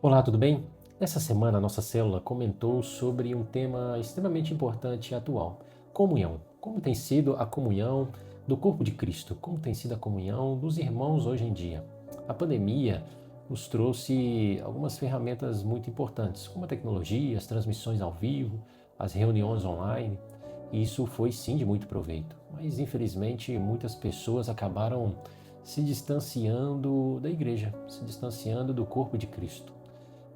Olá, tudo bem? Nessa semana, a nossa célula comentou sobre um tema extremamente importante e atual: comunhão. Como tem sido a comunhão do corpo de Cristo? Como tem sido a comunhão dos irmãos hoje em dia? A pandemia nos trouxe algumas ferramentas muito importantes, como a tecnologia, as transmissões ao vivo, as reuniões online. E isso foi sim de muito proveito, mas infelizmente muitas pessoas acabaram se distanciando da igreja, se distanciando do corpo de Cristo.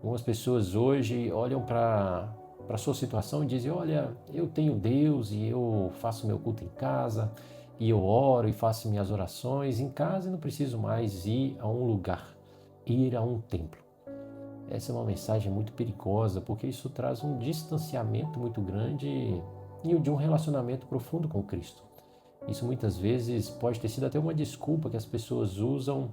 Algumas pessoas hoje olham para a sua situação e dizem: olha, eu tenho Deus e eu faço meu culto em casa, e eu oro e faço minhas orações em casa e não preciso mais ir a um lugar, ir a um templo. Essa é uma mensagem muito perigosa, porque isso traz um distanciamento muito grande e o de um relacionamento profundo com Cristo. Isso muitas vezes pode ter sido até uma desculpa que as pessoas usam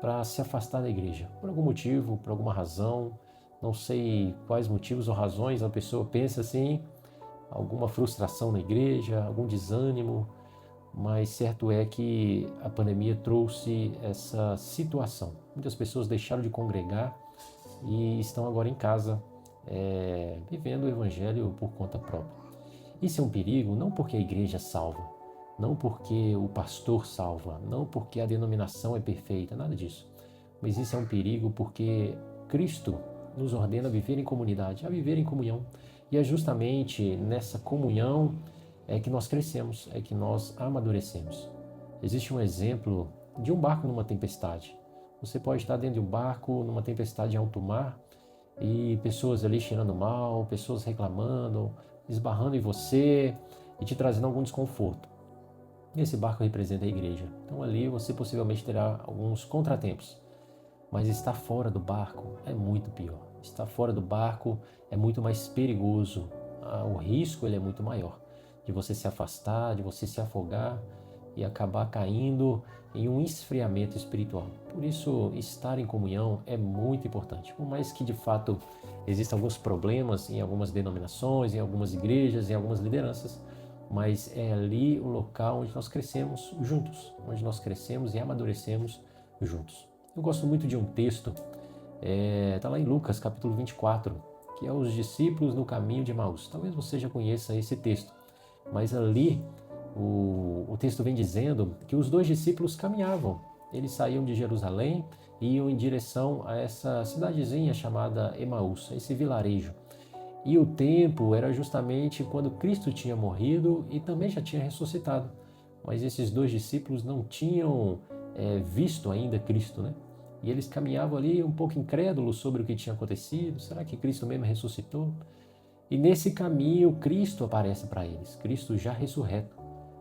para se afastar da igreja, por algum motivo, por alguma razão. Não sei quais motivos ou razões a pessoa pensa assim, alguma frustração na igreja, algum desânimo, mas certo é que a pandemia trouxe essa situação. Muitas pessoas deixaram de congregar e estão agora em casa, vivendo o evangelho por conta própria. Isso é um perigo não porque a igreja salva, não porque o pastor salva, não porque a denominação é perfeita, nada disso. Mas isso é um perigo porque Cristo nos ordena a viver em comunidade, a viver em comunhão. E é justamente nessa comunhão que nós crescemos, é que nós amadurecemos. Existe um exemplo de um barco numa tempestade. Você pode estar dentro de um barco numa tempestade em alto mar e pessoas ali cheirando mal, pessoas reclamando, esbarrando em você e te trazendo algum desconforto. E esse barco representa a igreja. Então ali você possivelmente terá alguns contratempos. Mas estar fora do barco é muito pior. Estar fora do barco é muito mais perigoso. O risco ele é muito maior de você se afastar, de você se afogar e acabar caindo em um esfriamento espiritual. Por isso, estar em comunhão é muito importante. Por mais que de fato existam alguns problemas em algumas denominações, em algumas igrejas, em algumas lideranças, mas é ali o local onde nós crescemos juntos, onde nós crescemos e amadurecemos juntos. Eu gosto muito de um texto, está lá em Lucas capítulo 24, que é os discípulos no caminho de Emaús. Talvez você já conheça esse texto, mas ali o texto vem dizendo que os dois discípulos caminhavam. Eles saíam de Jerusalém e iam em direção a essa cidadezinha chamada Emaús, esse vilarejo. E o tempo era justamente quando Cristo tinha morrido e também já tinha ressuscitado. Mas esses dois discípulos não tinham visto ainda Cristo, né? E eles caminhavam ali um pouco incrédulos sobre o que tinha acontecido. Será que Cristo mesmo ressuscitou? E nesse caminho, Cristo aparece para eles. Cristo já ressurreto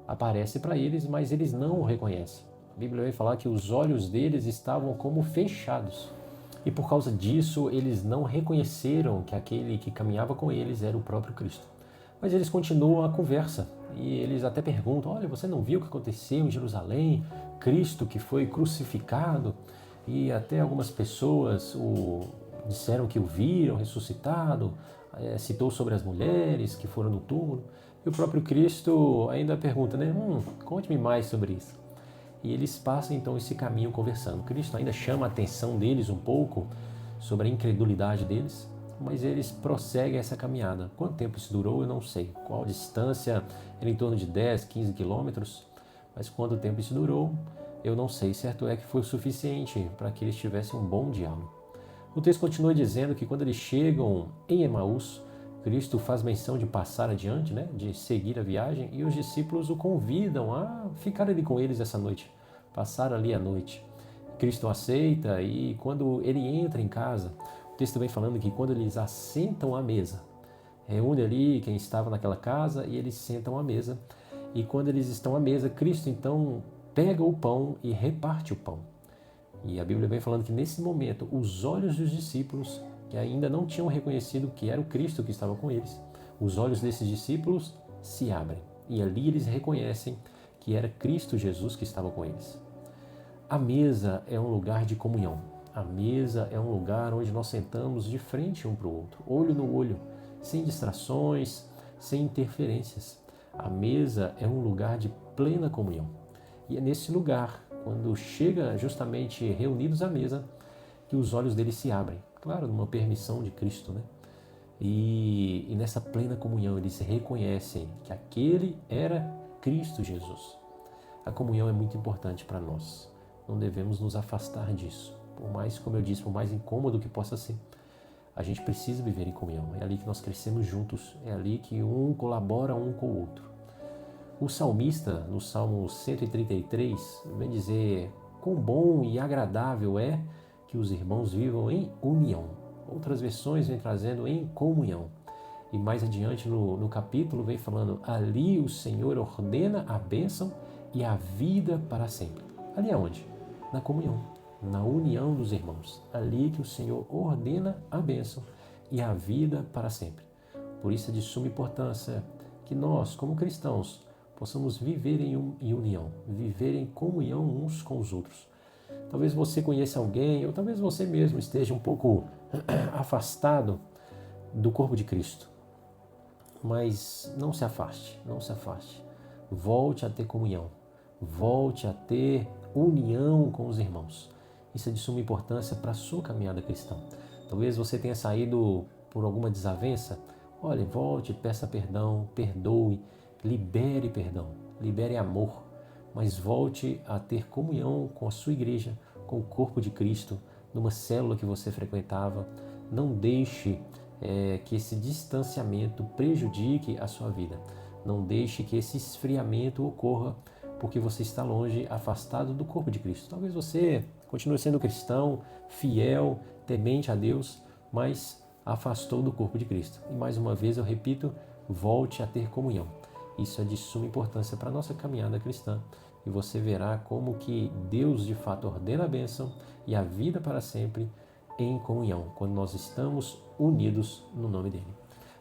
aparece para eles, mas eles não o reconhecem. A Bíblia vai falar que os olhos deles estavam como fechados. E por causa disso, eles não reconheceram que aquele que caminhava com eles era o próprio Cristo. Mas eles continuam a conversa e eles até perguntam: olha, você não viu o que aconteceu em Jerusalém? Cristo que foi crucificado? E até algumas pessoas disseram que o viram ressuscitado, citou sobre as mulheres que foram no túmulo. E o próprio Cristo ainda pergunta, né? Conte-me mais sobre isso. E eles passam então esse caminho conversando. Cristo ainda chama a atenção deles um pouco sobre a incredulidade deles, mas eles prosseguem essa caminhada. Quanto tempo isso durou, eu não sei. Qual a distância? Era em torno de 10, 15 quilômetros, mas quanto tempo isso durou, eu não sei. Certo é que foi o suficiente para que eles tivessem um bom diálogo. O texto continua dizendo que quando eles chegam em Emaús, Cristo faz menção de passar adiante, né, de seguir a viagem, e os discípulos o convidam a ficar ali com eles essa noite, passar ali a noite. Cristo aceita e quando ele entra em casa, o texto vem falando que quando eles assentam à mesa, reúne ali quem estava naquela casa e eles sentam à mesa. E quando eles estão à mesa, Cristo então pega o pão e reparte o pão. E a Bíblia vem falando que nesse momento os olhos dos discípulos, que ainda não tinham reconhecido que era o Cristo que estava com eles, os olhos desses discípulos se abrem. E ali eles reconhecem que era Cristo Jesus que estava com eles. A mesa é um lugar de comunhão. A mesa é um lugar onde nós sentamos de frente um para o outro, olho no olho, sem distrações, sem interferências. A mesa é um lugar de plena comunhão. E é nesse lugar, quando chega justamente reunidos à mesa, que os olhos deles se abrem, claro, numa permissão de Cristo, né? E nessa plena comunhão eles reconhecem que aquele era Cristo Jesus. A comunhão é muito importante para nós. Não devemos nos afastar disso. Por mais, como eu disse, por mais incômodo que possa ser, a gente precisa viver em comunhão. É ali que nós crescemos juntos. É ali que um colabora um com o outro. O salmista, no Salmo 133, vem dizer: quão bom e agradável é que os irmãos vivam em união. Outras versões vêm trazendo em comunhão. E mais adiante no capítulo vem falando: ali o Senhor ordena a bênção e a vida para sempre. Ali aonde? Na comunhão, na união dos irmãos. Ali que o Senhor ordena a bênção e a vida para sempre. Por isso é de suma importância que nós, como cristãos, possamos viver em união, viver em comunhão uns com os outros. Talvez você conheça alguém, ou talvez você mesmo esteja um pouco afastado do corpo de Cristo. Mas não se afaste, não se afaste. Volte a ter comunhão, volte a ter união com os irmãos. Isso é de suma importância para a sua caminhada cristã. Talvez você tenha saído por alguma desavença. Olhe, volte, peça perdão, perdoe, libere perdão, libere amor, mas volte a ter comunhão com a sua igreja, com o corpo de Cristo, numa célula que você frequentava. Não deixe que esse distanciamento prejudique a sua vida. Não deixe que esse esfriamento ocorra porque você está longe, afastado do corpo de Cristo. Talvez você continue sendo cristão, fiel, temente a Deus, mas afastou do corpo de Cristo. E mais uma vez eu repito, volte a ter comunhão. Isso é de suma importância para a nossa caminhada cristã. E você verá como que Deus de fato ordena a bênção e a vida para sempre em comunhão, quando nós estamos unidos no nome dele.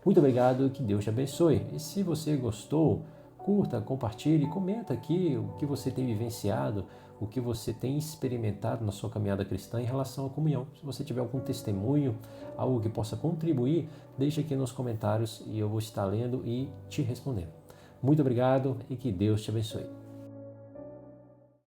Muito obrigado, que Deus te abençoe. E se você gostou, curta, compartilhe, comenta aqui o que você tem vivenciado, o que você tem experimentado na sua caminhada cristã em relação à comunhão. Se você tiver algum testemunho, algo que possa contribuir, deixe aqui nos comentários e eu vou estar lendo e te respondendo. Muito obrigado e que Deus te abençoe.